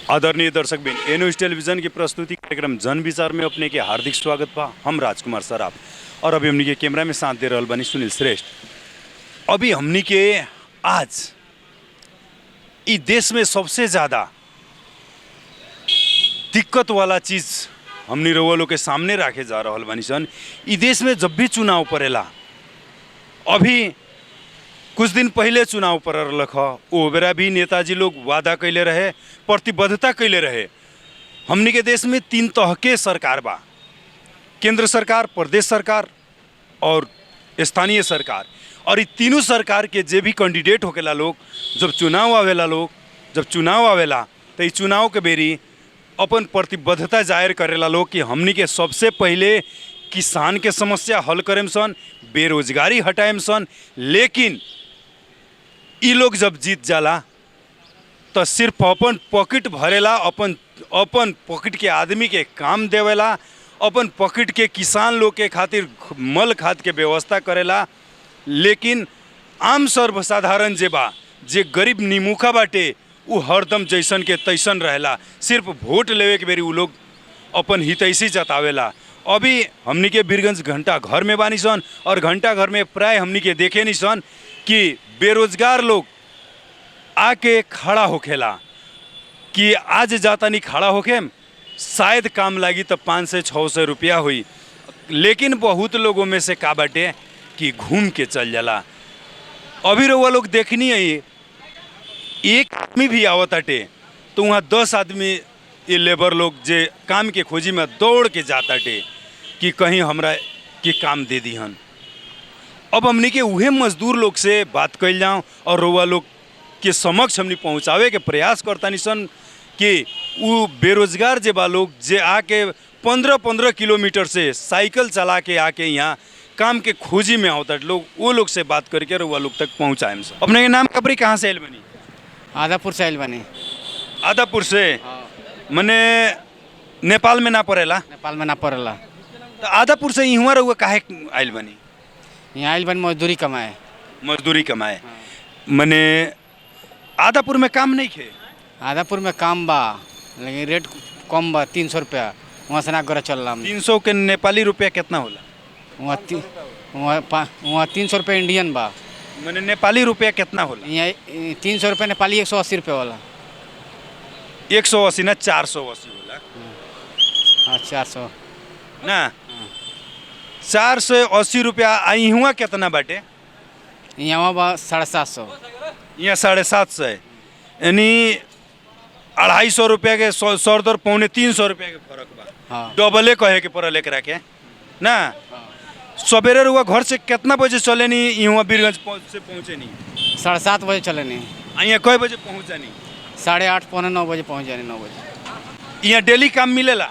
आदरणीय दर्शक बिन ए न्यूज़ टेलीविजन की प्रस्तुति कार्यक्रम जन विचार में अपने के हार्दिक स्वागत बा। हम राजकुमार सराफ और अभी हमनी के कैमरा में साथ दे रहल बानी सुनील श्रेष्ठ। अभी हमनी के आज इस देश में सबसे ज़्यादा दिक्कत वाला चीज़ हमनी रउआ लोग के सामने रखे जा रहल बानी सन। इस देश में जब भी चुनाव पड़ेला, अभी कुछ दिन पहले चुनाव पर रख ओ बेरा भी नेताजी लोग वादा कैले रहे, प्रतिबद्धता कैले रहे। हमनी के देश में 3 तरह के सरकार बा, केंद्र सरकार, प्रदेश सरकार और स्थानीय सरकार। और ये तीनों सरकार के जे भी कैंडिडेट होकेला लोग, जब चुनाव आवेला तो इस चुनाव के बेरी अपन प्रतिबद्धता जाहिर करेला लोग कि हमनी के सबसे पहले किसान के समस्या हल करेम सन, बेरोजगारी हटाएम सन। लेकिन ई लोग जब जीत जाला तो सिर्फ अपन पॉकेट भरेला, अपन पॉकेट के आदमी के काम देवेला, अपन पॉकेट के किसान लोग के खातिर मल खाद के व्यवस्था करेला। लेकिन आम सर्वसाधारण जे बा, जे गरीब निमुखा बाटे, उ हरदम जैसन के तैसन रहेला। सिर्फ वोट लेवे के बेरी उ लोग अपन हितैषी जतावेला। अभी हमनी के बीरगंज घंटा घर में बानी सन और घंटा घर में प्राय हमनी के देखे नहीं सन कि बेरोजगार लोग आके खड़ा होखेला कि आज जाता नहीं खड़ा होके, शायद काम लागी तो 500 से 600 रुपया हुई। लेकिन बहुत लोगों में से का बाटे कि घूम के चल जाला। अभी रउआ लोग देखनी है, एक आदमी भी आवत आटे तो वहाँ 10 आदमी ये लेबर लोग जे काम के खोजी में दौड़ के जाताटे कि कहीं हमरा के काम दे दीहन। अब हमनी के उहे मजदूर लोग से बात कइल जाऊँ और रउआ लोग के समक्ष हमनी पहुँचावे के प्रयास करतानी सन कि वो बेरोजगार जे बा लोग, जे आके 15-15 किलोमीटर से साइकिल चला के आके यहाँ काम के खोजी में आवता लोग, वो लोग से बात करके रउआ लोग तक पहुँचाएम सन। अपने के नाम कबरी कहाँ से आइल बनी? आदापुर से आइल बनी। आदापुर से? मने नेपाल में ना पड़ेला? नेपाल में ना पड़ेला। तो आदापुर से इहुआ रउआ काहे आइल बनी? यहाँ आइल बनी मजदूरी कमाए। मजदूरी कमाए? मने आदापुर में काम नहीं खे? आदापुर में काम बा लेकिन रेट कम बा, 300 रुपया। वहाँ से ना करे चल रहा। 300 के नेपाली रुपया कितना होला? वहाँ 300 रुपये इंडियन बा। मने नेपाली रुपया कितना होला? यहाँ 300 रुपये नेपाली 180 रुपये वाला। 180 ना 480 होला? हाँ 400 ना 480 रुपया। आई हुआ कितना बाटे? यहाँ बा 750। यहाँ 750, यानी 250 रुपया के सरदर 250 रुपया के फर्क बा। हाँ। डबले कहे के पड़ल एकरा के ना। सवेरे रुआ घर से कितना बजे चले नी यहाँ बीरगंज से पहुँचे नी? 7:30 बजे चले नहीं। यहाँ कई बजे पहुँचा नी? 8:30 पौने 9 बजे पहुँच जाने। 9 बजे। यहाँ डेली काम मिलेला?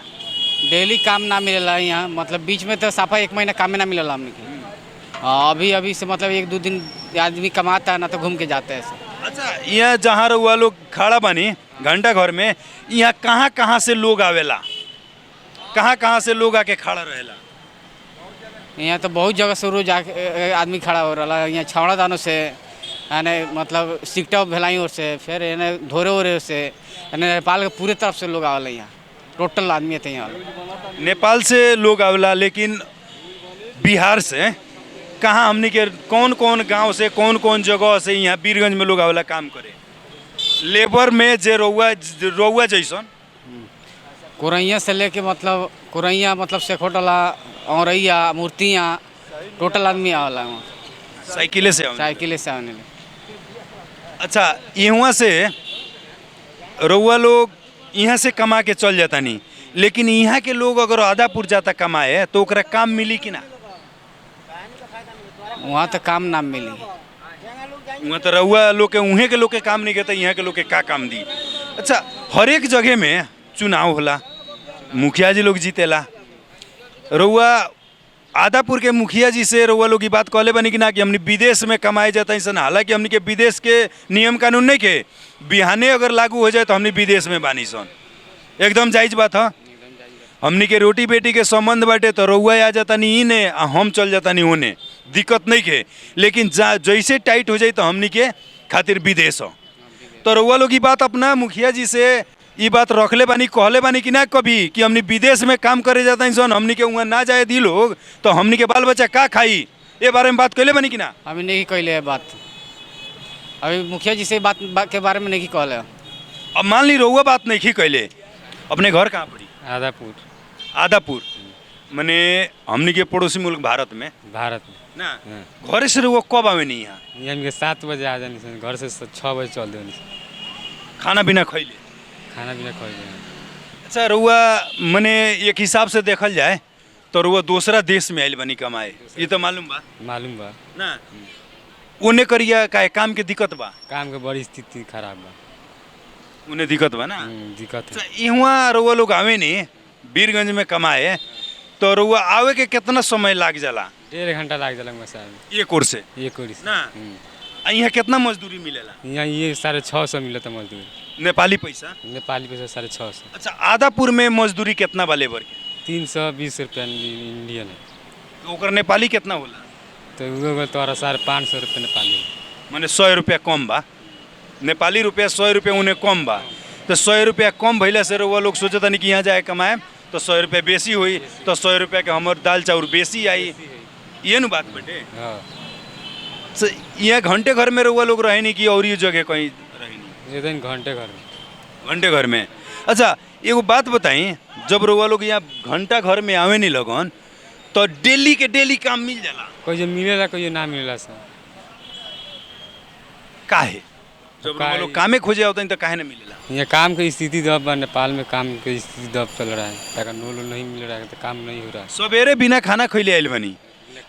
डेली काम ना मिलेला यहाँ, मतलब बीच में तो साफा 1 महीना काम में ना मिलेला हमने के। अभी से मतलब 1-2 दिन आदमी कमाता है ना तो घूम के जाते हैं ऐसे। अच्छा, यहाँ जहाँ रउआ लोग खड़ा बानी घंटा घर में, यहाँ कहाँ से लोग आवेला? कहाँ से लोग आके खड़ा रहेला? यहाँ तो बहुत जगह से रोज आके आदमी खड़ा हो रहा है। यहाँ छावड़ा दानों से, यानी मतलब सिकटा भेलाई ओर से, फिर यानी धोरे ओरे से, यानी नेपाल के पूरे तरफ से लोग आवेला। यहाँ टोटल आदमी थे यहाँ। नेपाल से लोग आवेला, लेकिन बिहार से कहाँ हमनी के कौन गांव से, कौन जगह से यहाँ बीरगंज में लोग आवेला काम करे? लेबर में जे रउआ जैसन कोरैया से लेके मतलब कोरैया मतलब सेखोटला, औरैया, मूर्तियाँ, टोटल आदमी आवेला वहाँ। साइकिले से आवेला? साइकिले से आने। अच्छा, यहाँ से रउआ लोग यहाँ से कमा के चल जाता नहीं, लेकिन यहाँ के लोग अगर आदापुर जाता कमाए तो ओकरा काम मिली कि ना? वहाँ तो काम ना मिली। वहाँ तो रउआ लोग के उहें के लोग के काम नहीं करता, यहाँ के लोग के का काम दी? अच्छा, हर एक जगह में चुनाव होला, मुखिया जी लोग जीतेला। रउआ आदापुर के मुखिया जी से रउआ लोग की बात कहले बनी कि ना कि हमने विदेश में कमाए जाता है सन? हालांकि हमने के विदेश के नियम कानून नहीं के, बिहाने अगर लागू हो जाए तो हमने विदेश में बानी सन, एकदम जायज बात है। हमनी के रोटी बेटी के संबंध बाटे तो रउआ आ जाता नहीं इने, हम चल जाता नहीं होने, दिक्कत नहीं के। लेकिन जैसे टाइट हो जाए तो हमनी के खातिर विदेश हो। तो रउआ लोग की बात अपना मुखिया जी से ई बात रखले बानी कहले बानी कि ना कभी कि हमनी विदेश में काम करे जाता हैं सन हमनी के वहाँ ना जाए दी लोग तो हमनी के बाल बच्चा का खाई ये बारे में बात कहले बानी कि ना? अभी नहीं कहले है बात, अभी मुखिया जी से बात के बारे में नहीं कहले। अब मान ली रहुआ बात नहीं कहले, अपने घर कहाँ पड़ी? आदापुर। आदापुर मने हमनी के पड़ोसी मुल्क भारत में ना घरे से रहुआ कब आवे नहीं यहाँ? यहाँ के 7 बजे आ जानी सन, घर से 6 बजे चल देनी। खाना बिना खैले? खाना पीना खा अच्छा रहुआ मने एक हिसाब से देखल जाए तो रहुआ दूसरा देश में आइल बनी कमाए, ये तो मालूम बा ना? उन्हें करिया का काम के दिक्कत बा? काम के बड़ी स्थिति खराब बा, उन्हें दिक्कत बा ना? दिक्कत है। अच्छा यहाँ रहुआ लोग आवे नहीं वीरगंज में कमाए तो रहुआ आवे के कितना समय लाग जाला? 1.5 घंटा लाग जाला साहब। एक ओर से ना? यहाँ कितना मजदूरी मिलेला? यहाँ ये 650 मिलता मजदूरी, नेपाली पैसा? नेपाली पैसा 650। अच्छा आदापुर में मजदूरी कितना बा लेबर के? 320 रुपया इंडियन है। तो ओकर नेपाली कितना होला? तो वो तोरा 550 रुपये नेपाली, माने 100 रुपया कम बा। नेपाली रुपया 100 रुपया उन्हें कम बा, तो 100 रुपया कम भैला से वो लोग सोचता नहीं कि यहाँ जाए कमाए तो 100 रुपया बेसी हुई तो 100 रुपया के हमारे दाल चाउर बेसी आई, ये न बात बटे। यहाँ घंटे घर में रहुआ लोग रहे नहीं कि और ये जगह कहीं रहे नहीं? ये दिन घंटे घर में। अच्छा एगो बात बताई, जब रहुआ लोग यहाँ घंटा घर में आवे नहीं लगन तो डेली के डेली काम मिल जाला? कोई जो मिलेला कोई जो ना मिलेला सर। काहे? जब रहुआ लोग कामे खोजे होता है तो काहे ना मिलेला? यहाँ काम की स्थिति दब बा, नेपाल में काम की स्थिति दब चल रहा है, अगर नोल नहीं मिल रहा है तो काम नहीं हो रहा है। सवेरे बिना खाना खैले आइल बनी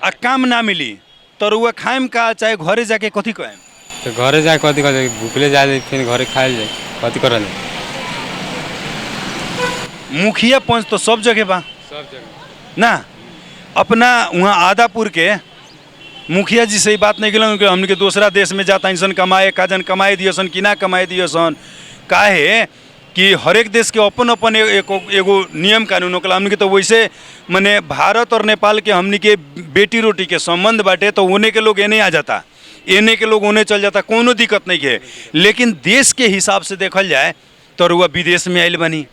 आ काम ना मिली तो रहुआ खाएम का चाहे घरे जाके कथी कहेम? तो घरे जाए कथी कर भूखले जाए फिर घरे खाए जाए कथी करल जाए? मुखिया पंच तो सब जगह बा सब जगह ना? अपना वहाँ आदापुर के मुखिया जी से ही बात नहीं कि हमने के दूसरा देश में जाता इंसान कमाए का जन कमाए दिए सन कि ना कमाए दिए सन? काहे कि हर एक देश के अपन अपन एगो नियम कानून होकला। हमने के तो वैसे मने भारत और नेपाल के हमने के बेटी रोटी के संबंध बाटे तो उन्हें के लोग एने आ जाता, एने के लोग उन्हें चल जाता, कोनो दिक्कत नहीं है। लेकिन देश के हिसाब से देखल जाए तो रुआ विदेश में आइल बनी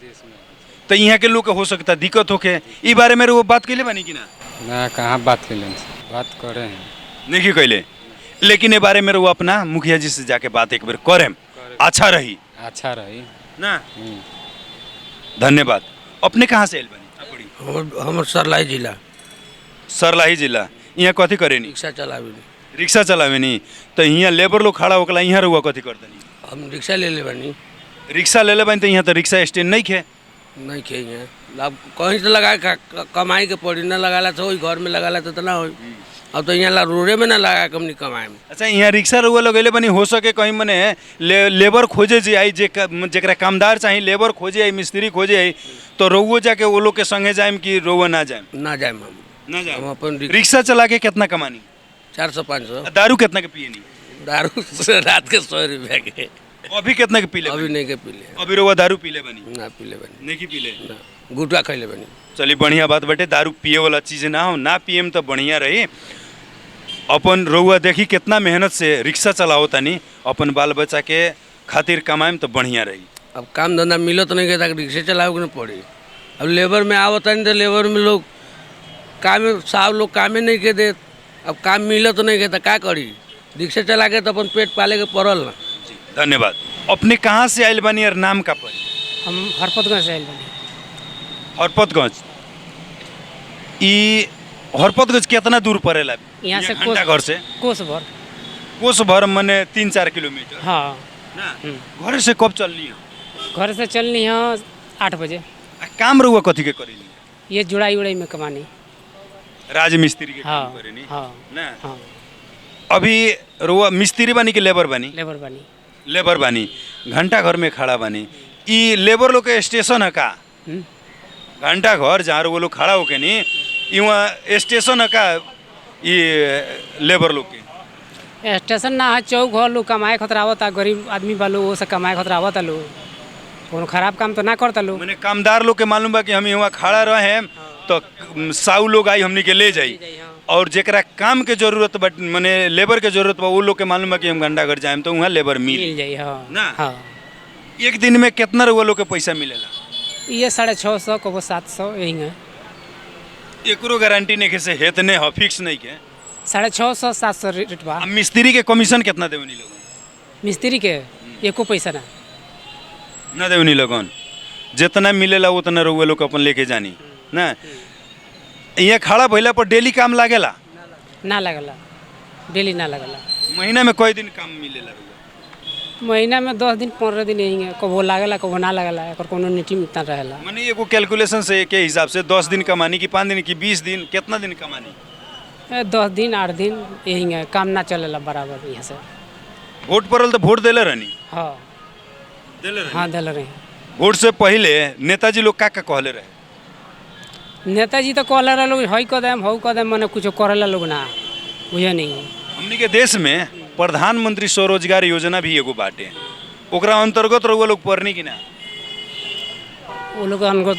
तो यहाँ के लोग के हो सकता दिक्कत होके, ई बारे में वो बात कैले बनी कि ना? ना कहाँ बात कैले, बात करे हैं नहीं कैले, लेकिन ये बारे में वो अपना मुखिया जी से जाके बात एक बार करें, अच्छा रही ना? धन्यवाद। अपने कहाँ से आइल बनी? हमर सरलाई जिला। सरलाही जिला। यहाँ कथी करे नी? रिक्शा चलावे नी तो यहाँ लेबर लोग खड़ा होकला, यहाँ रुआ कथी करते नी? हम रिक्शा ले ले बनी। रिक्शा ले ले बनी तो यहाँ तो रिक्शा स्टैंड नहीं खे? नहीं खे यहाँ, अब कहीं से लगा कमाई के पड़ी, ना लगाला तो वही घर में लगाला तो ना हो। अब तो यहाँ रोडे में ना लगा के हमनी कमाए में। अच्छा यहाँ रिक्शा रुआ लगेले बनी हो सके कहीं मने लेबर खोजे जी आई जेकरा कामदार चाहिए लेबर खोजे आई मिस्त्री खोजे आई तो रउओ जाके वो लोग के संगे जाएम कि रउआ ना जाएम? ना जाए हम हम अपन रिक्शा चला के कितना कमानी? 400-500। दारू कितना के पिए नी? दारू रात के 100 रुपया के। अभी कितना के पीले? अभी नहीं के पीले। अभी रउआ दारू पीले बनी? ना पीले बनी। नहीं की पीले? ना गुटखा खैले बनी। चलिए बढ़िया बात बटे, दारू पिए वाला चीज़ ना हो, ना पिएम तो बढ़िया रही। अपन रउआ देखी कितना मेहनत से रिक्शा चलाओ तनी, अपन बाल बच्चा के खातिर कमाएम तो बढ़िया रही। अब काम धंधा मिलो तो नहीं कहता रिक्शा चलाओ के ना पड़ी। अब लेबर में आवता नहीं तो लेबर में लोग काम साहब लोग कामे नहीं के दे, अब काम मिलो तो नहीं कहता क्या करी, रिक्शा चला के तो अपन पेट पाले के पड़ल ना। जी धन्यवाद। अपने कहाँ से आइल बनी और नाम का पड़ी? हम हरपतगंज से आइल बनी। हरपतगंज। ई हरपतगंज कितना दूर पड़ेला यहाँ से? घंटा घर से कोस भर मने 3-4 किलोमीटर। हाँ ना? घर से कब चलनी हो? घर से चलनी है 8 बजे। काम रहुआ कथी के करेनी? ये जुड़ाई उड़ाई में कमानी। राजमिस्त्री के हाँ, काम करेनी हाँ, ना? हाँ। अभी रहुआ मिस्त्री बनी कि लेबर बनी? लेबर बनी। घंटा घर में खड़ा बनी। ई लेबर लोग के स्टेशन है का? घंटा घर जहाँ वो लोग खड़ा होके नी वहाँ स्टेशन है का? ये लेबर लोग के स्टेशन ना है, चौक घर लोग कमाए खतरा आवता, गरीब आदमी बा लोग वो से कमाए खतरा आवता लोग, कोनो खराब काम तो ना करता लोग। मैंने कामदार लोग के मालूम बा कि हम यहाँ खड़ा रहे तो साउ लोग आई हमनी के ले जाई, और जेकरा काम के जरूरत बट मने लेबर के जरूरत बा वो लोग के मालूम बा कि हम घंटा घर जाएम तो वहाँ लेबर मिल जाई। हाँ ना? हाँ। एक दिन में कितना रउआ लोग के पैसा मिलेला? ये 650 कबो 700 यही है। एकरो गारंटी नहीं के से हेतने ह फिक्स नहीं के। 650 700 रेट बा। अब मिस्त्री के कमीशन कितना देवनी लोग? मिस्त्री के एको पैसा ना। ना देवनी लोगन जितना मिलेला उतना रउआ लोग अपन लेके जानी ना। यहाँ खड़ा भइला पर डेली काम लागेला? ना लगला, डेली ना लगला। महीना में कई दिन काम मिलेला रउआ? महीना में 10 दिन 15 दिन यही है, कबो लागला कबो ना लगला, एकर कोनो नीति इतना रहेला। माने एगो कैलकुलेशन से के हिसाब से 10 दिन कमानी कि 5 दिन कि 20 दिन कितना दिन कमानी? 10 दिन 8 दिन यही है, काम ना चलेला बराबर यहाँ से। वोट पड़ल तो वोट देले रहनी? हाँ देले रहनी। हाँ दिल रहे। वोट से पहले नेताजी लोग का कहले रहे? नेताजी तो कहले रहे लोग हई कदम हऊ कदम, मने कुछ करेला लोग ना, बुझे नहीं। हमनी के देश में प्रधानमंत्री स्वरोजगार योजना भी एगो बाटे, ओकरा अंतर्गत रउआ लोग पढ़नी कि ना? वो लोग अनगत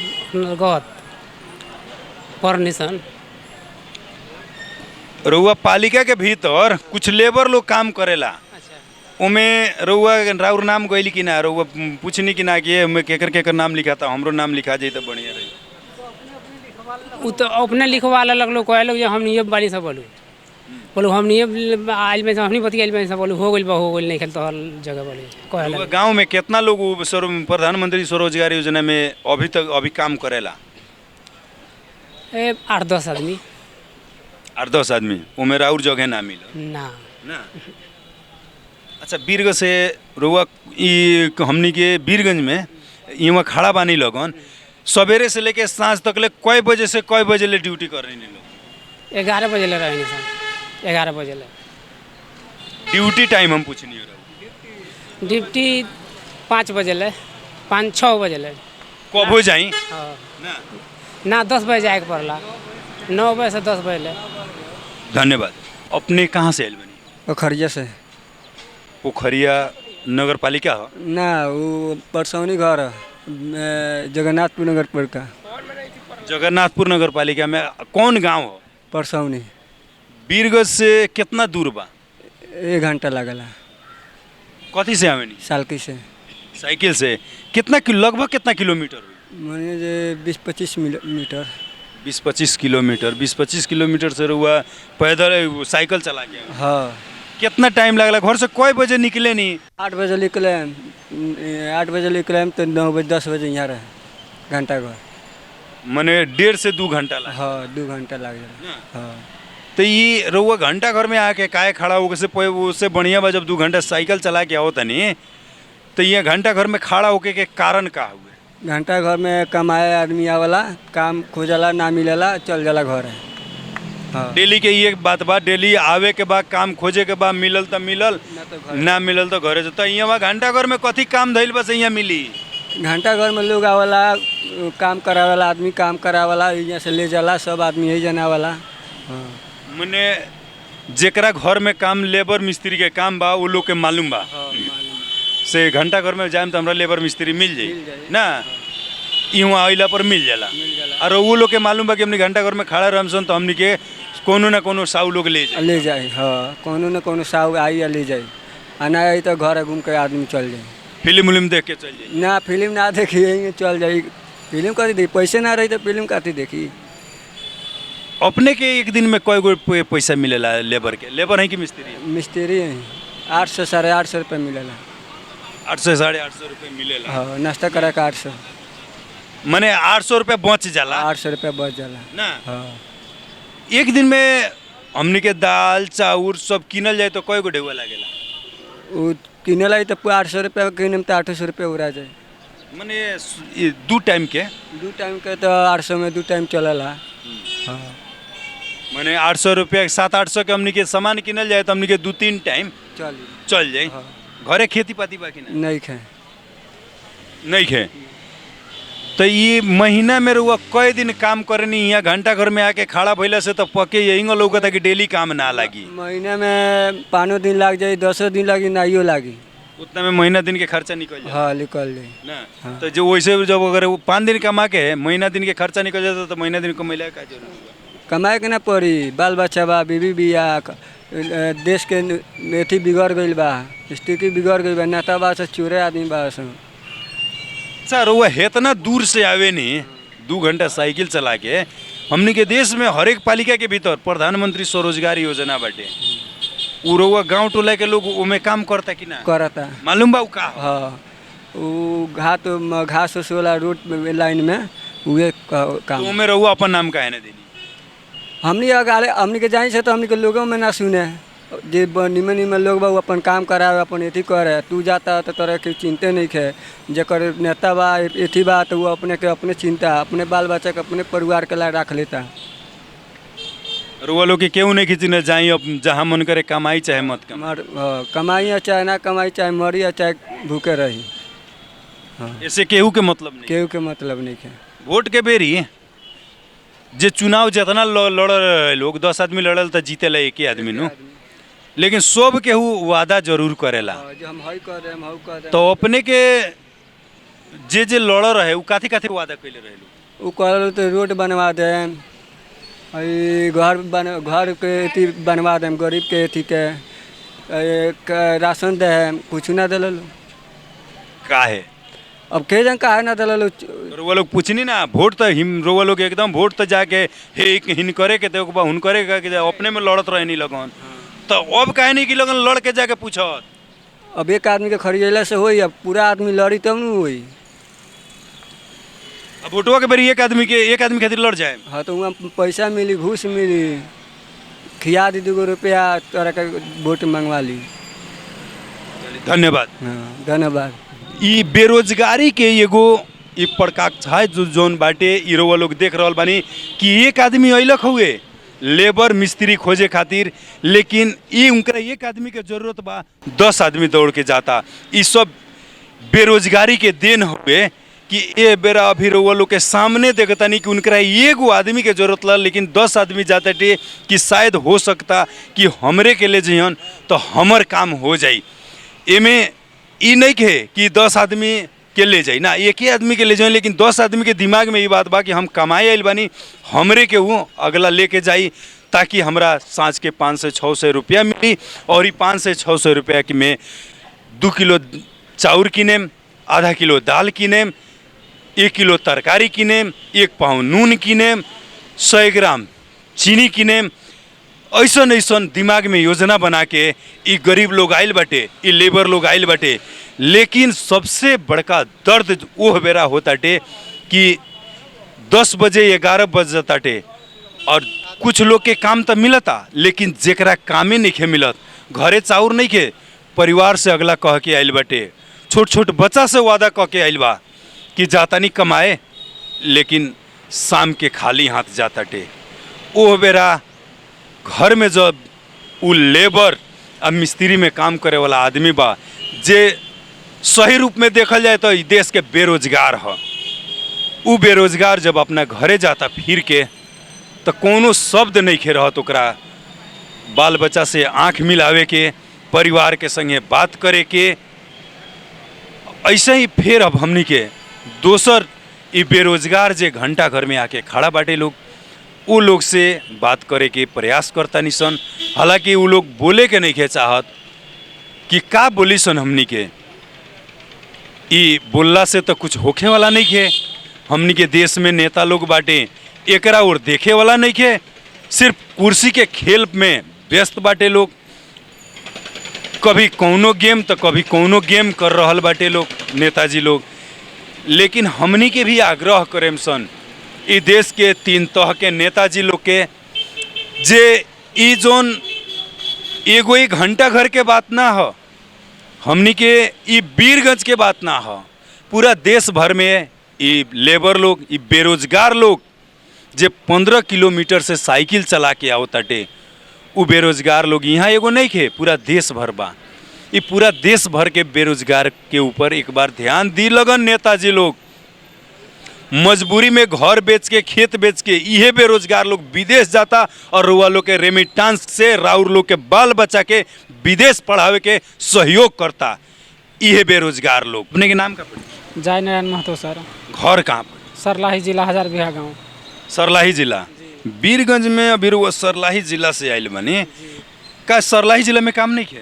पर निशन। रउआ पालिका के भीतर कुछ लेबर लोग काम करेला, उमे रउआ राउर नाम गइली कि ना? रउआ पूछनी कि ना कि उमे केकर केकर नाम लिखा था, हमरो नाम लिखा जाई तो बढ़िया रही। वो तो अपने लिखवा लग लोग कहे लोग हम ये बाली सब बोलू हम ये आइल में हमनी बती आइल में सब बोलू हो गइल नहीं खेल तो हर जगह बोले कहे रउआ लगे। गांव में कितना लोग प्रधानमंत्री स्वरोजगार योजना में अभी काम करेला? 8-10 आदमी 8-10 आदमी, उमे राउर जगह ना मिल ना। ना। अच्छा, बीरगंज से रउआ हमनी के बीरगंज में यहाँ खड़ा बानी लगन, सवेरे से लेके सांझ तक ले कई बजे से कई बजे ले ड्यूटी कर रही लोग? 11 बजे ले रहे सर, 11 बजे ले ड्यूटी टाइम हम पूछनी हो। ड्यूटी 5 बजे ले 5-6 बजे ले। कब हो जाई हाँ ना? ना 10 बजे जाए के पड़ला, 9 बजे से 10 बजे ले। धन्यवाद। अपने कहाँ से आयल बनी? पोखरिया से। पोखरिया नगर पालिका हो? ना वो परसौनी घर है, जगन्नाथपुर नगर पर का। जगन्नाथपुर नगर पालिका में कौन गांव हो? परसौनी। बीरगंज से कितना दूर बा? 1 घंटा लगला। कथी से आवेनी? सालकी से। साइकिल से? लगभग कितना किलोमीटर हुई? मानिए जे 20-25 मीटर। 20-25 किलोमीटर। 20-25 किलोमीटर से रहुआ पैदल साइकिल चला गया? हाँ। कितना टाइम लगला? घर से कई बजे निकले नहीं? 8 बजे निकले, 8 बजे निकले तो 9 बजे 10 बजे यहाँ रहे, घंटा घर। मने 1.5 से 2 घंटा लगा? हाँ 2 घंटा लग जाए। हाँ। तो ये रहुआ घंटा घर में आके काहे खड़ा हो से उससे बढ़िया बा जब 2 घंटा साइकिल चला के आओ तनी, तो ये घंटा घर में खड़ा होके के कारण का हुए? घंटा घर में कमाए आदमी आवाला, काम खोजला ना मिलेला, चल जाला घर है। हाँ। डेली के ये बात बा, डेली आवे के बाद काम खोजे के बाद मिलल तो मिलल, ना मिलल तो घरे तो यहाँ घंटा घर में कथी काम धइल बस यहाँ मिली? घंटा घर में लोग आवाला, काम करावेला, आदमी काम करावेला, यहाँ से ले जाला, सब आदमी यही जना वाला। हाँ। मने जेकरा घर में काम लेबर मिस्त्री के काम बा वो लोग के मालूम बा से घंटा घर में जाए तो हमरा लेबर मिस्त्री मिल जाई ना, यहाँ अइला पर मिल जाला। और वो लोग के मालूम बा कि हमने घंटा घर में खड़ा रहम सन तो हमने के कोनो ना कोनो साउ लोग ले जाए। हाँ, कोनो न कोनो साउ आई या ले जाए, आ ना आई तो घर घूम के आदमी चल जाए। फिल्म उलिम देख के चल जाए? ना फिल्म ना देखी, यहीं चल जाए। फिल्म कथी देखी, पैसे ना रही तो फिल्म कथी देखी। अपने के एक दिन में कई गो पैसा मिलेला लेबर के? लेबर है कि मिस्त्री? मिस्त्री है, 800 साढ़े 800 रुपये मिलेला। 800 साढ़े 800 रुपये मिलेला? हाँ, नाश्ता करा के 800। मने 800 रुपये बच जाला? 800 रुपये बच जाला ना। हाँ। एक दिन में हमने के दाल चाउर सब किनल जाए तो कई गो ढेउआ लागेला? वो किने लाई तो 800 रुपये किने में तो 800 रुपये उड़ा जाए। मने 2 टाइम के? 2 टाइम के तो 800 में 2 टाइम चलेला। हाँ। मने 800 रुपया 700-800 के हमने के सामान किनल जाए तो हमने के 2-3 टाइम चल जाए। हाँ। घरे खेती पाती बाकी ना? नहीं खे। नहीं खे। तो ये महीना में रुआ कई दिन काम करनी यहाँ घंटा घर में आके खड़ा भइला से तो पके यही लौकता कि डेली काम ना लागी? महीना में 5 दिन लग जाए, 10 दिन लगी, नाइयो लागी। उतना में महीना दिन के खर्चा निकल जाए? हाँ, निकल जाए ना। हाँ। तो जो वैसे जब अगर 5 दिन कमा के महीना दिन के खर्चा निकल जाता तो महीना दिन कमैला का जरूरत बा? कमाए के ना पड़ी, बाल बच्चा बा, बीवी बिया, देश के अथी बिगड़ गई बा, स्थिति बिगड़ गई बा, नेता बा से चोरे आदमी बा सब। अच्छा रउआ इतना दूर से आवे नहीं 2 घंटा साइकिल चला के हमनी के देश में हर एक पालिका के भीतर प्रधानमंत्री स्वरोजगार योजना बाटे उ रउआ गाँव टोला के लोग उमे काम करता कि ना करता। मालूम बा उ का ह? हाँ वो घास उस वाला रोड लाइन में उहे काम। तो उमे रउआ अपन नाम काहे ना देनी हमनी अगाले हमनी के जाई से तो हमनी के लोगों में ना सुने जे निमन निमन लोग बा उ अपन काम करावे अपन एथी करे तू जाता तो तोरा के चिंते नहीं खे जेकर नेता बा एथी बा तो वो अपने के अपने चिंता अपने बाल बच्चा के अपने परिवार के ला रख लेता। रउआ लोग के केहू नहीं खींचने जाई अब जहाँ मन करे कमाई चाहे मत कमाई कमाई या चाहे ना कमाई चाहे मरी या चाहे भूखे रही ऐसे केहू के मतलब नहीं केहू के मतलब नहीं है। वोट के बेरी जे चुनाव जितना लड़ लोग 10 आदमी लड़ल तो जीतेला एक ही आदमी नु लेकिन सब केहू वादा जरूर करेला जो हम हई कर देम हऊ कर देम तो अपने के जे लड़ रहे उ काथी काथी वादा कइले रहे उ कहल तो रोड बनवा देम घर के अथी बनवा देम गरीब के अथी के राशन देम कुछ ना दिल काहे अब के जन काहे ना दिल रउआ लोग पूछनी ना वोट तो हिम रउआ लोग एकदम वोट तो जाके हे हिन करे के तो हुन करे के अपने में लड़त रहे नहीं लगन तो अब काहे नहीं कि लगन लड़ के जाके पूछत अब एक आदमी के खरीदेला से होई अब पूरा आदमी लड़ी तब न होई। अब वोटवा के बेरी एक आदमी खातिर लड़ जाए हाँ तो वहाँ पैसा मिली घूस मिली खिया दी 2 रुपया तोरा के वोट मंगवा ली। धन्यवाद। हाँ धन्यवाद। ई बेरोजगारी के एगो ई प्रकाश है जो जोन बाटे ई रउआ लोग देख रहल बानी कि एक आदमी अइलक हुए लेबर मिस्त्री खोजे खातिर लेकिन ई उनकरा एक आदमी के जरूरत बा 10 आदमी दौड़ के जाता ई सब बेरोजगारी के देन हुए कि ए बेरा अभी रउआ लोग के सामने देखतानी कि उनकरा एगो आदमी के जरूरत ला लेकिन 10 आदमी जाता टे कि शायद हो सकता कि हमरे के ले जइहन तो हमर काम हो जाई। एमे ई नहीं के कि 10 आदमी के ले जाई ना एक ही आदमी के ले जाई लेकिन 10 आदमी के दिमाग में ये बात बा कि हम कमाए आइल बानी हमरे के वो अगला लेके जाई ताकि हमरा साँझ के 500-600 रुपया मिली और ये 500-600 रुपया की में 2 किलो चाउर किनेम आधा किलो दाल किनेम 1 किलो तरकारी किनेम 1 पाव नून किनेम 100 ग्राम चीनी किनेम ऐसन ऐसन दिमाग में योजना बना के ई गरीब लोग आइल बाटे ई लेबर लोग आइल बाटे लेकिन सबसे बड़का दर्द वो बेरा होताटे कि 10 बजे 11 बज जाताटे और कुछ लोग के काम तो मिलता लेकिन जेकरा कामे नहीं खे मिलत घरे चाउर नहीं खे परिवार से अगला कह के आइल बाटे छोट छोट बच्चा से वादा कह के आइल बा कि जाता नहीं कमाए लेकिन शाम के खाली हाथ जाताटे वो बेरा घर में जब उ लेबर अब मिस्त्री में काम करे वाला आदमी बा जे सही रूप में देखल जाए तो देश के बेरोजगार है उ बेरोजगार जब अपना घरे जाता फिर के तो कोनो शब्द नहीं खे रहत ओकरा बाल बच्चा से आँख मिलावे के परिवार के संगे बात करे के ऐसे ही फिर अब हमनी के दोसर ई बेरोजगार जे घंटा घर में आके खड़ा बाटे लोग वो लोग से बात करे के प्रयास करता निसन हालांकि वो लोग बोले के नहीं के चाहत कि का बोली सन हमनी के ई बोलला से तो कुछ होखे वाला नहीं के हमनी के देश में नेता लोग बाटे एकरा और देखे वाला नहीं के सिर्फ कुर्सी के खेल में व्यस्त बाटे लोग कभी कौनो गेम तो कभी कौनो गेम कर रहल बाटे लोग नेताजी लोग लेकिन हमनी के भी आग्रह करेम सन ई देश के 3 तह के नेताजी लोग के जे ई जोन एगो 1 घंटा घर के बात ना हो हमनी के ई वीरगंज के बात ना हो पूरा देश भर में ई लेबर लोग ई बेरोजगार लोग जे 15 किलोमीटर से साइकिल चला के आओ ताटे उ बेरोजगार लोग यहाँ एगो नहीं खे पूरा देश भर बा ये पूरा देश भर के बेरोजगार के ऊपर एक बार ध्यान दी लगन नेताजी लोग मजबूरी में घर बेच के खेत बेच के इहे बेरोजगार लोग विदेश जाता और रुआ लोग के रेमिटांस से राउर लोग के बाल बच्चा के विदेश पढ़ावे के सहयोग करता इहे बेरोजगार लोग। अपने के नाम का पड़ी? जय नारायण महतो सर। घर कहाँ पर? सरलाही जिला हजार बिहा गाँव। सरलाही जिला वीरगंज में अभी वो सरलाही जिला से आयल बनी का सरलाही जिला में काम नहीं किया?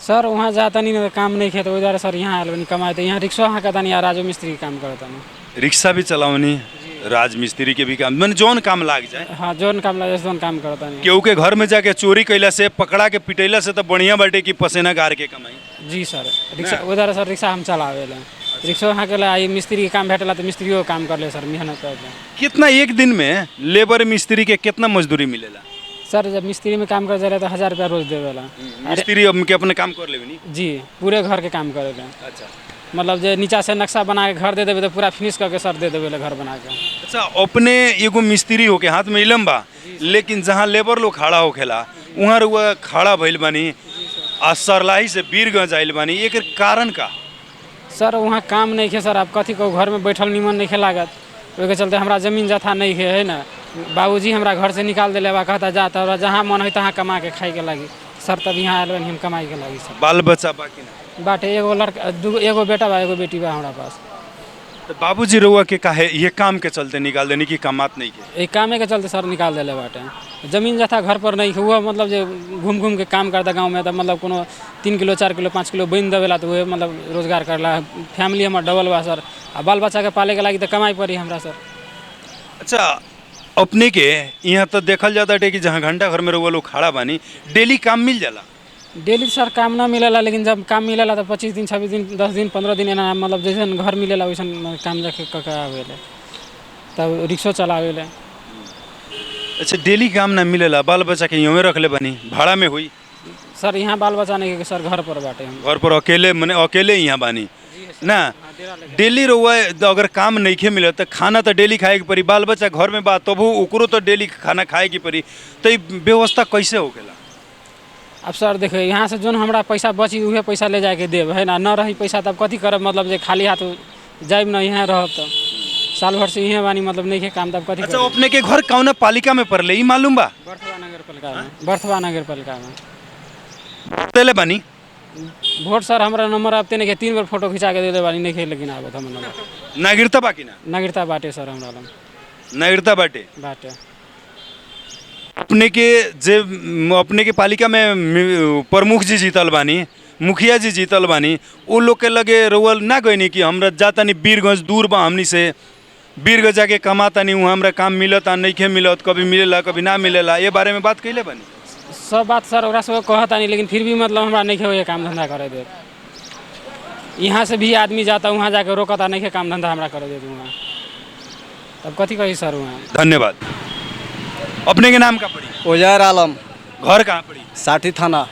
सर वहाँ जाता नहीं ना काम नहीं खे तो उधर सर यहाँ आयल बनी कमाए तो यहाँ रिक्शा हाँ कहता नहीं राजू मिस्त्री के काम करता नहीं। रिक्शा भी चलावनी, राजमिस्त्री के भी काम, मैंने जौन काम लाग जाए। हाँ जोन काम लगे जोन काम करता नहीं। केहू के घर में जाके चोरी कैला से, पकड़ा के पिटैला से तो बढ़िया बाटे कि पसेना गार के कमाई। जी सर रिक्शा उधर सर रिक्शा हम चलावे रिक्शा हाँ के ला मिस्त्री के काम भेटला तो मिस्त्रियों काम कर ले सर मेहनत करके। कितना एक दिन में लेबर मिस्त्री के कितना मजदूरी मिलेला? सर जब मिस्त्री में काम कर जा रहे तो 1000 रुपया रोज देवेला। मिस्त्री अब के अपने काम कर लेबे नी? जी पूरे घर के काम करेगा। अच्छा मतलब जो नीचा से नक्शा बना के घर दे देवे तो पूरा फिनिश करके सर दे देवे घर बना के। अच्छा, अपने एगो मिस्त्री होके हाथ में इलम बा, लेकिन जहाँ लेबर लोग खड़ा होखेला वहाँ रुआ खड़ा भइल बानी आ सरलाही से बीरगंज आइल बानी, एक कारण का? सर वहाँ काम नहीं खे सर, आप कथी को घर में बैठल निमन नहीं खे लागत, ओके चलते हमरा जमीन जथा नहीं है ना। बाबूजी हमरा घर से निकाल दिले बा, कहता जा तोरा जहाँ मन है तहाँ कमा के खाई के लागी सर, तब यहाँ आयल बनी हम कमाई के लागी सर। बाल बच्चा बाकी ना बाटे एगो लड़का एगो बेटा बा एगो बेटी बा हमरा पास। तो बाबूजी रउआ के काहे ये काम के चलते निकाल देनी कि कमात नहीं के? एक कामे के चलते सर निकाल दिले बाटे। जमीन जथा घर पर नहीं हुआ, मतलब जो घूम घूम के काम करता गांव में, तो मतलब कोनो 3 किलो 4 किलो 5 किलो बन देवेला तो वह मतलब रोजगार करला। फैमिली हमार डबल बा सर, आ बाल बच्चा के पाले के लागी तो कमाई पड़ी हमरा सर। अच्छा, अपने के यहाँ तो देखल जाता है कि जहाँ घंटा घर में रउआ लोग खड़ा बानी डेली काम मिल जाला? डेली सर काम ना मिलेला, लेकिन जब काम मिलेला तो 25 दिन 26 दिन 10 दिन 15 दिन एना, मतलब जैसे घर मिलेला वैसे काम जाके कके आवेले तब रिक्शा चलावेले। अच्छा, डेली काम ना मिलेला, बाल बच्चा के यूँ रख ले बानी, भाड़ा में हुई? सर यहाँ बाल बच्चा नहीं के सर घर पर बाटे हम। घर पर अकेले मने अकेले यहाँ बानी ना? डेली रउआ अगर काम नहीं मिले तो खाना तो डेली खाए के पड़ी, बाल बच्चा घर में बा तबू ओकरो तो डेली खाना खाए के पड़ी, तो ये व्यवस्था कैसे होकेला? अब सर देखो यहाँ से जोन हमरा पैसा बची उहे पैसा ले जाके देव है ना, न रही पैसा तब कथी करब, मतलब जे खाली हाथ जाइब ना यहाँ रहब तो साल भर से यहाँ बानी, मतलब नहीं के काम तब कथी। अच्छा, अपने के घर कौन पालिका में पड़ले ई मालूम बा? बर्थवा नगर पालिका में। बर्थवा नगर पालिका में देले बानी वोट सर हमरा नंबर आपते नहीं के 3 बार फोटो खिंचा के दे दे बानी नहीं के, लेकिन आवत हम नंबर नागरिकता बाकी ना? नागरिकता बाटे सर हमरा लम नागरिकता बाटे बाटे। अपने के जे अपने के पालिका में प्रमुख जी जीतल बानी, मुखिया जी जीतल बानी, वो लोग के लगे रउआ ना गईनी कि हमरा जातानी बीरगंज दूर बा हमनी से, बीरगंज जाके कमातानी वहाँ हमरा काम मिलता नहीं के मिलत, कभी मिलेला कभी ना मिलेला, ये बारे में बात कैले बानी? सब बात सर ओकरा सब कहता नहीं, लेकिन फिर भी मतलब हमरा नहीं के काम धंधा करे दे। यहाँ से भी आदमी जाता वहाँ जाके रोकता नहीं के काम धंधा हमरा करे दे वहाँ, तब कथी कही सर वहाँ। धन्यवाद। अपने के नाम का पड़ी? उजैर आलम, घर कहाँ पड़ी? साठी थाना,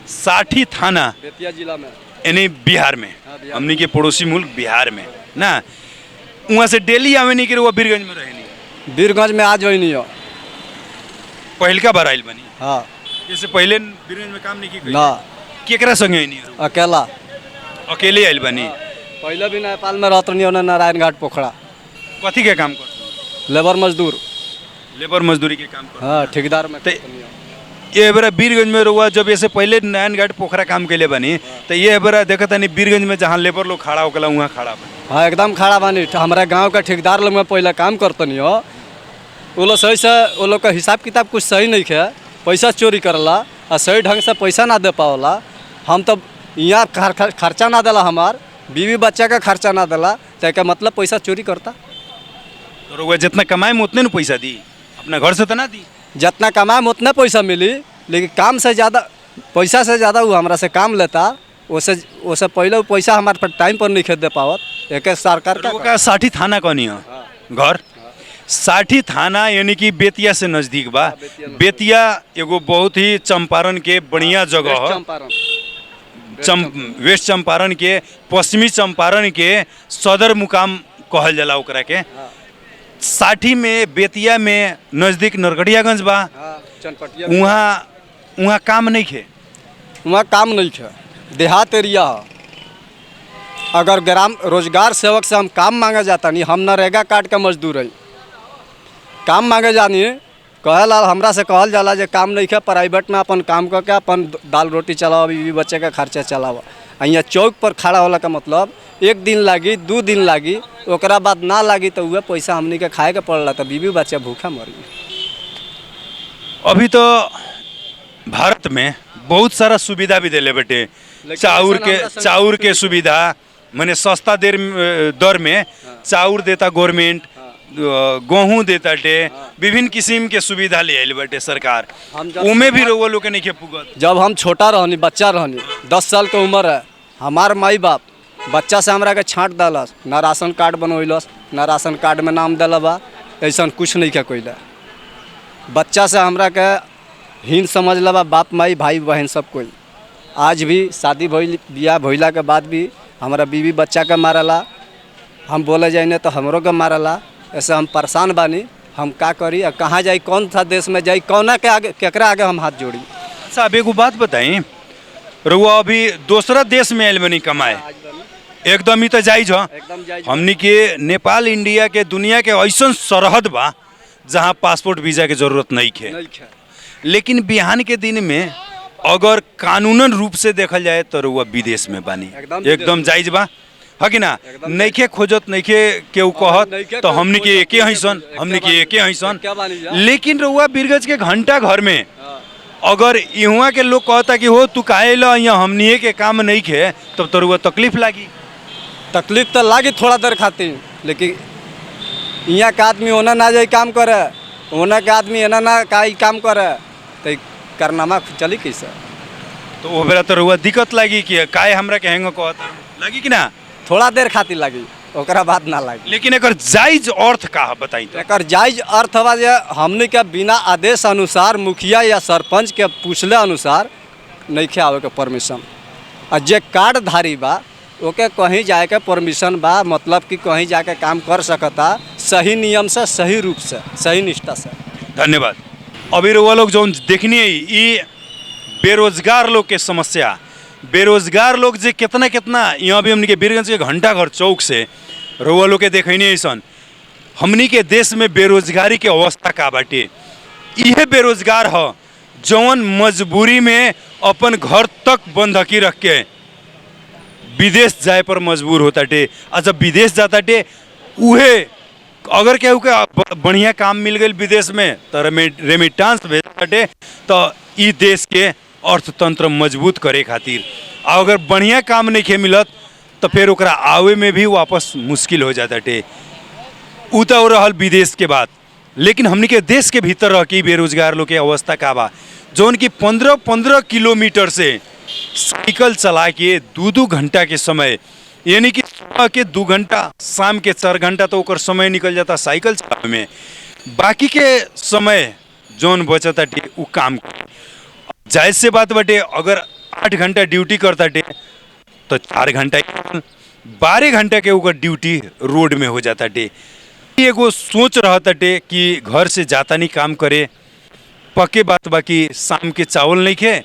साठी थाना, बेतिया जिला में, यानी बिहार में, हमनी के पड़ोसी मुल्क बिहार में ना? वहाँ से डेली आवे नहीं कि वो बीरगंज में रहे नहीं? बीरगंज में आज नहीं हो। पहल का बार आइल बनी? हाँ जैसे पहले बीरगंज में काम नहीं की ना, केकरा संगे नहीं? अकेला। अकेले आइल बनी? पहले भी नेपाल में रहते नहीं, उन्हें नारायण घाट पोखरा कथी के काम करते? लेबर मजदूर। लेबर मजदूरी के काम करते? हाँ ठेकेदार में। तो ये बेरा बीरगंज में रुआ जब ऐसे पहले नारायण घाट पोखरा काम के लिए बनी, तो ये बेरा देखता नहीं बीरगंज में जहाँ लेबर लोग खड़ा होकर वहाँ खड़ा बनी? हाँ एकदम खड़ा बानी। हमारे गांव का ठेकेदार लोग में पहले काम करते नहीं हो, वो लोग सही से वो लोग का हिसाब किताब कुछ सही नहीं है, पैसा चोरी करला और सही ढंग से पैसा ना दे पावला। हम तो यहाँ खर्चा ना दिला, हमार बीवी बच्चा का खर्चा ना दिला, तो मतलब पैसा चोरी करता। तो रुआ जितना कमाए में उतने न पैसा दी, अपना घर से तो ना दी? जितना कमाए उतना पैसा मिली, लेकिन काम से ज़्यादा पैसा से ज़्यादा वो हमरा से काम लेता। उससे पहले वो पैसा हमारे पर टाइम पर नहीं खेद दे पावत। एक सरकार का साठी थाना कौन है घर? साठी थाना यानी कि बेतिया से नज़दीक बा। बेतिया एगो बहुत ही चंपारण के बढ़िया जगह है, वेस्ट चंपारण के पश्चिमी चंपारण के सदर मुकाम कहल जाला ओकरा के। साठी में बेतिया में नज़दीक नरकटियागंज बा, वहाँ काम नहीं खे? वहाँ काम नहीं खे, देहात एरिया है। अगर ग्राम रोजगार सेवक से हम काम मांगे जाता नहीं, हम नरेगा कार्ड का मजदूर है, काम मांगे जानी कहला हमरा से कहल जाला जे काम नहीं खे, प्राइवेट में अपन काम करके अपन दाल रोटी चलाओ, बीवी बच्चे का खर्चा चलाओ। यहाँ चौक पर खड़ा होला का मतलब 1 दिन लागी 2 दिन लागी, ओकरा बाद ना लागी तो वह पैसा हमनी के खाए के पड़ला, तो बीवी बच्चा भूखा मरी। अभी तो भारत में बहुत सारा सुविधा भी दिले बेटे, चाउर के सुविधा माने सस्ता दर में चाउर देता गवर्नमेंट, गेहूँ देता टे, विभिन्न किस्म के सुविधा ले आइल बाटे सरकार। उमे भी रउआ लोग के नहीं पुगत। जब हम छोटा रहनी, बच्चा रहनी, 10 साल के उम्र है, हमार माई बाप बच्चा से हमरा के छाँट दलस, ना राशन कार्ड बनवैलस, ना राशन कार्ड में नाम दिला बा, ऐसा कुछ नहीं क्या कोई। बच्चा से हमरा के हीन समझ लबा बाप माई भाई बहन सब कोई। आज भी शादी बियाह भइला के बाद भी हमारा बीवी बच्चा के मारला, हम बोले जाए तो हमरों के मारला। ऐसे हम परेशान बानी, हम का करी, कहाँ जाई, कौन सा देश में जाई, कौना के आगे केकरा आगे हम हाथ जोड़ी। अच्छा अब एगो बात बताई, रउआ अभी दूसरा देश में आइल बनी कमाए, एकदम ही तो जायज ह। हमनी के नेपाल इंडिया के दुनिया के ऐसा सरहद बा जहाँ पासपोर्ट वीजा के जरूरत नहीं है। लेकिन बिहान के दिन में अगर कानूनन रूप से देखल जाए तो रउआ विदेश में बानी, एकदम जायज बा, है कि ना। नइखे खोजत, नइखे केहू कहत, तो हमनी के एके हैसन, हमनी के एके हैसन। लेकिन रउआ बीरगंज के घंटा घर में अगर इहुआ के लोग कहता कि हो तू काहे ला यहाँ हमनी के काम नहीं खे, तब तो रउआ तकलीफ लागी। तकलीफ तो लागी थोड़ा देर खातिर, लेकिन यहाँ के आदमी ओना ना जाए काम करे, ओना के आदमी एना ना काम करे, तो कारनामा चली कैसे। तो वो बेरा तो रउआ दिक्कत लागी कि काहे हमरा के हेंगो कहता लागी कि ना। थोड़ा देर खातिर लगी, ओकरा बाद ना लगी। लेकिन एकर जायज अर्थ का है बताई तो। एकर जायज अर्थ बा जे हमने के बिना आदेश अनुसार मुखिया या सरपंच के पूछले अनुसार नहीं आवे के परमिशन। और जे कार्डधारी बा ओके कहीं जाए के परमिशन बा, मतलब कि कहीं जाके काम कर सकता सही नियम से, सही रूप से, सही निष्ठा से। धन्यवाद। अभी रउआ लोग जो देखनी है ये बेरोजगार लोग के समस्या, बेरोजगार लोग जे कितना कितना यहाँ भी हमनी के बीरगंज के घंटा घर चौक से रउआ लोग के देखनी ऐसन। हमनी के देश में बेरोजगारी के अवस्था का बाटे, यह बेरोजगार ह जौन मजबूरी में अपन घर तक बंधकी रख के विदेश जाए पर मजबूर होता टे। आ जब विदेश जाता टे उहे अगर केहू के बढ़िया काम मिल गई विदेश में तो रेमिटांस भेजता टे, तो ई देश के अर्थतंत्र मजबूत करे खातिर। आ अगर बढ़िया काम नहीं खे मिलत तो फिर ओकरा आवे में भी वापस मुश्किल हो जाता टे। उ तो रहल विदेश के बात, लेकिन हमनी के देश के भीतर रह के बेरोजगार लोग के अवस्था का बा, जौन की 15-15 किलोमीटर से साइकिल चला के 2-2 घंटा के समय, यानी कि सुबह के 2 घंटा, शाम के 4 घंटा तो ओकर समय निकल जाता साइकिल चलावे में। बाकी के समय जौन बचता टे उ काम जायज से बात बाटे। अगर 8 घंटा ड्यूटी करता टे तो 4 घंटा 12 घंटा के ओकर ड्यूटी रोड में हो जाता टे। एगो सोच रहता टे कि घर से जाता नहीं काम करे, पक्के बात बाकी शाम के चावल नहीं खे,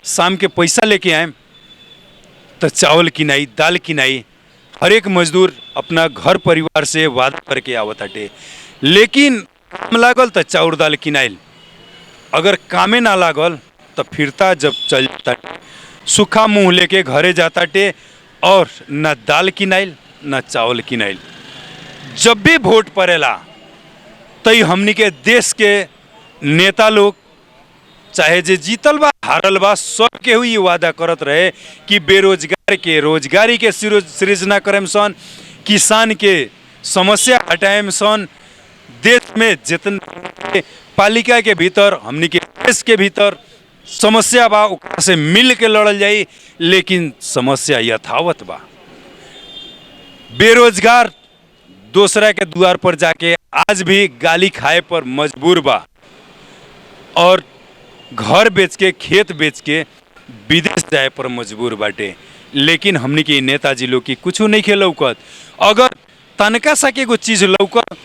शाम के पैसा लेके आए तो चावल किनाई, दाल किनाई, हर एक मजदूर अपना घर परिवार से वादा करके आवत हटे। लेकिन काम लागल तो चाउर दाल किनाइल, अगर कामे ना लागल तो फिरता जब चल जाता सूखा मुंह लेके घरे जाता टे और न दाल किनाइल न चावल किनाइल। जब भी वोट पड़ेला तो हमनी के देश के नेता लोग चाहे जे जीतल बा हारल बा सब के हुई वादा करत रहे कि बेरोजगार के रोजगारी के सृजना करेम सन, किसान के समस्या हटाएम सन, देश में जितने पालिका के भीतर हमनी के देश के भीतर समस्या बा ओकरा से मिल के लड़ल जाई। लेकिन समस्या यथावत बा, बेरोजगार दूसरा के द्वार पर जाके आज भी गाली खाए पर मजबूर बा और घर बेच के खेत बेच के विदेश जाए पर मजबूर बाटे। लेकिन हमनी के नेताजी लोग की कुछ नहीं खे लौकत। अगर तनका सा के एगो चीज लौकत,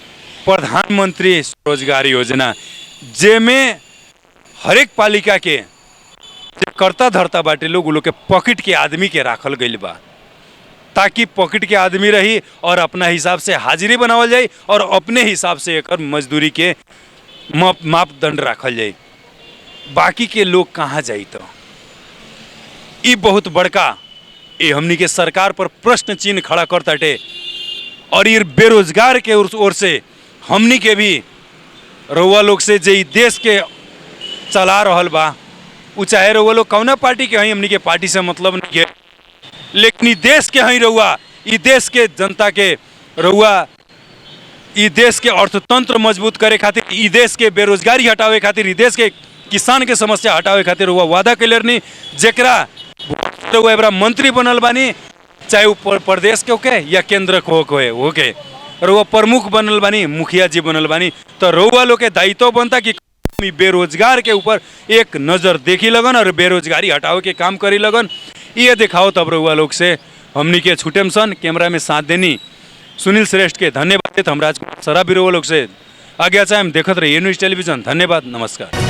प्रधानमंत्री रोजगार योजना जेमें हर एक पालिका के करता धरता बाटे लोग के पॉकेट के आदमी के राखल गइल बा, ताकि पॉकेट के आदमी रही और अपना हिसाब से हाजिरी बनावल जाए और अपने हिसाब से एकर मजदूरी के मापदंड राखल जाए। बाकी के लोग कहाँ जाई तो ये बहुत बड़का ये हमनी के सरकार पर प्रश्न चिन्ह खड़ा करताटे। और ये बेरोजगार के ओर से हमनी के भी रउआ लोग से जे देश के चला रहल बा उ चाहे रहुआ लोग कौना पार्टी के हई, हमनी के पार्टी से मतलब नहीं है, लेकिन ई देश के हई रहुआ, ई देश के जनता के रहुआ, ई देश के अर्थतंत्र मजबूत करे खातिर, ई देश के बेरोजगारी हटावे खातिर, ई देश के किसान के समस्या हटावे खातिर रहुआ वादा कैले रहनी, जेकरा रहुआ एबरा मंत्री बनल बानी, चाहे वो प्रदेश के होके या केंद्र को होके रहुआ प्रमुख बनल बानी, मुखिया जी बनल बानी, तो रहुआ लोग के दायित्व बनता कि बेरोजगार के ऊपर एक नज़र देखी लगन और बेरोजगारी हटावे के काम करी लगन। ये दिखाओ तब रहुआ लोग से हमनी के छुटेम सन। कैमरा में साथ देनी सुनील श्रेष्ठ के धन्यवाद। हम राजकुमार सराबी रहुआ लोग से आगे चाहे हम देखते रहिए न्यूज़ टेलीविजन। धन्यवाद, नमस्कार।